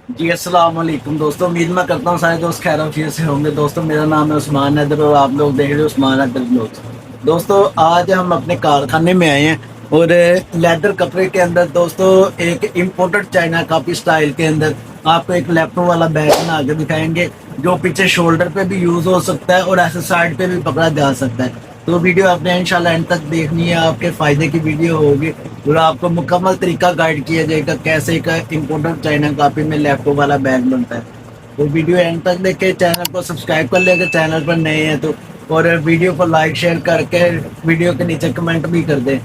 जी अस्सलाम वालेकुम दोस्तों। उम्मीद मैं करता हूँ सारे दोस्त खैर आफियत से होंगे। दोस्तों मेरा नाम है उस्मान हैदर और आप लोग देख रहे हो उस्मान हैदर ब्लॉग्स। दोस्तों आज हम अपने कारखाने में आए हैं और लेदर कपड़े के अंदर दोस्तों एक इम्पोर्टेड चाइना कापी स्टाइल के अंदर आपको एक लैपटॉप वाला बैग बना के दिखाएंगे, जो पीछे शोल्डर पे भी यूज हो सकता है और ऐसे साइड पे भी पकड़ा जा सकता है। तो वीडियो आपने इंशाल्लाह एंड तक देखनी है, आपके फायदे की वीडियो होगी और आपको मुकम्मल तरीका गाइड किया जाएगा कैसे का इम्पोर्टेंट चाइना कॉपी में लैपटॉप वाला बैग बनता है। तो वीडियो एंड तक देख के चैनल को सब्सक्राइब कर लेगा चैनल पर नए हैं तो, और वीडियो को लाइक शेयर करके वीडियो के नीचे कमेंट भी कर दें।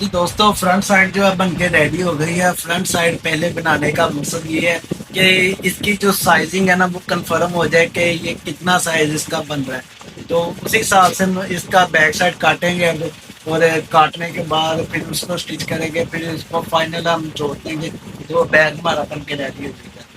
जी दोस्तों, फ्रंट साइड जो है बन के रेडी हो गई है। फ्रंट साइड पहले बनाने का मकसद ये है कि इसकी जो साइजिंग है ना वो कंफर्म हो जाए कि ये कितना साइज इसका बन रहा है। तो उसी हिसाब से हम इसका बैक साइड काटेंगे अब, और काटने के बाद फिर उसको स्टिच करेंगे, फिर इसको फाइनल हम जोड़ देंगे तो बैग हमारा बन के रेडी हो जाएगा।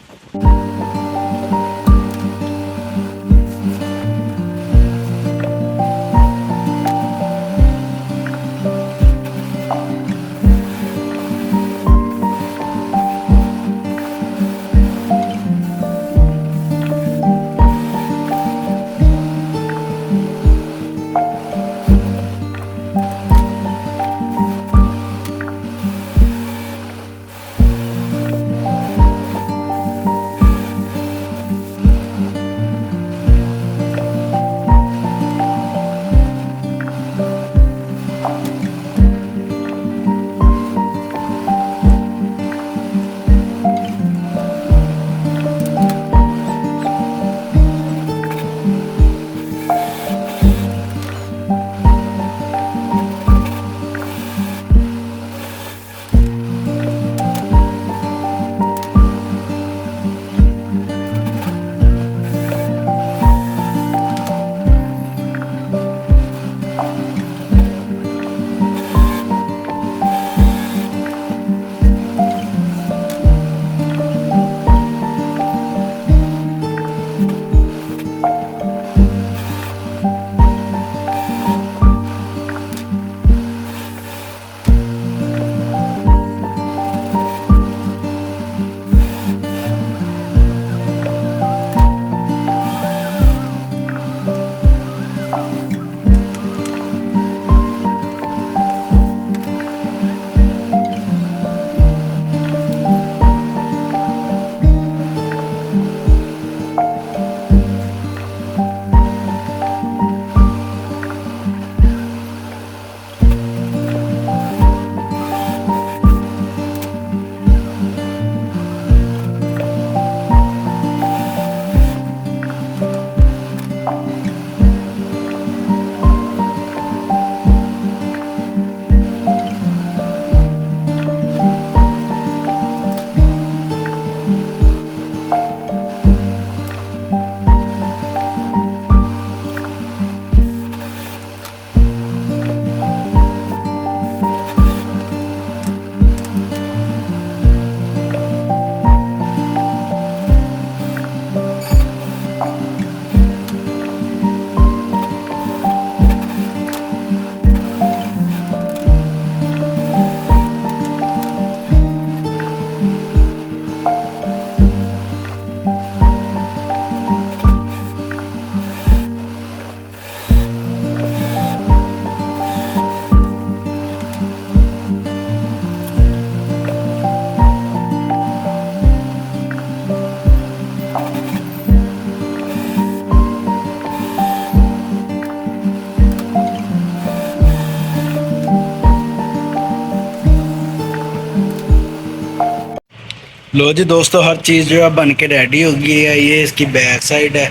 लो जी दोस्तों, हर चीज़ जो है बन के रेडी हो गई है। ये इसकी बैक साइड है,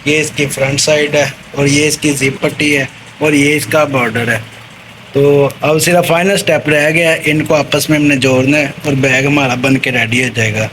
ये इसकी फ्रंट साइड है, और ये इसकी जिप पट्टी है, और ये इसका बॉर्डर है। तो अब सिर्फ फाइनल स्टेप रह गया है, इनको आपस में हमने जोड़ना है और बैग हमारा बन के रेडी हो जाएगा।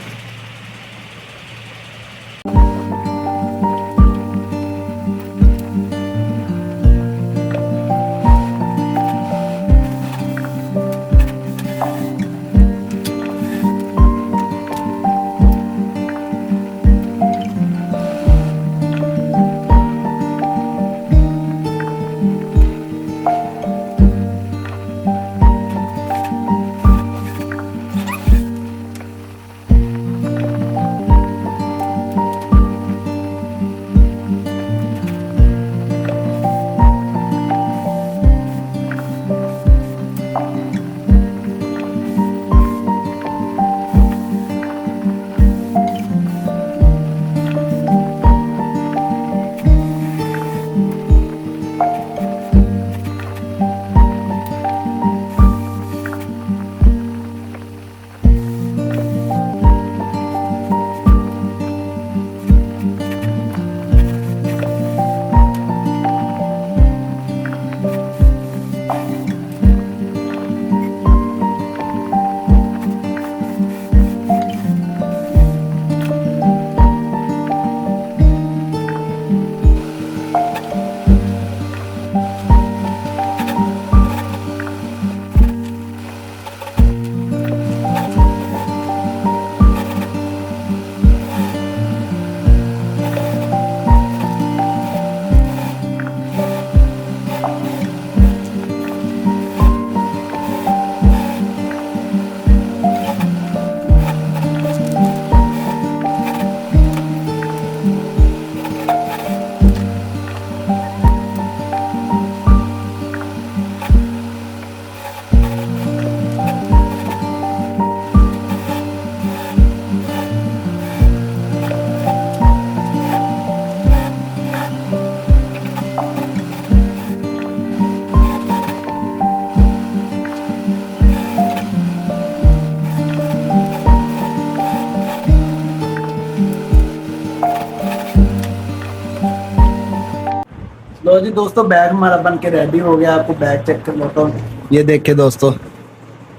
लो जी दोस्तों, बैग हमारा बन के रेडी हो गया। आपको बैग चेक कर लेता हूँ। ये देखिए दोस्तों,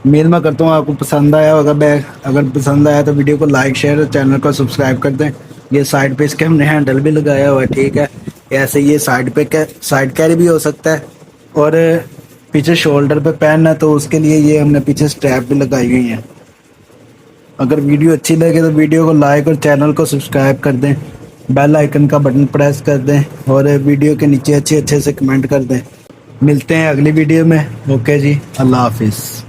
उम्मीद मैं करता हूँ आपको पसंद आया होगा बैग। अगर पसंद आया तो वीडियो को लाइक शेयर और चैनल को सब्सक्राइब कर दें। ये साइड पे इसके हमने हैंडल भी लगाया हुआ है, ठीक है। ऐसे ये साइड कैरी भी हो सकता है, और पीछे शोल्डर पे पहनना है तो उसके लिए ये हमने पीछे स्ट्रैप भी लगाई हुई है। अगर वीडियो अच्छी लगे तो वीडियो को लाइक और चैनल को सब्सक्राइब कर दें। बेल आइकन का बटन प्रेस कर दें और वीडियो के नीचे अच्छे अच्छे से कमेंट कर दें। मिलते हैं अगली वीडियो में। ओके जी, अल्लाह हाफिज़।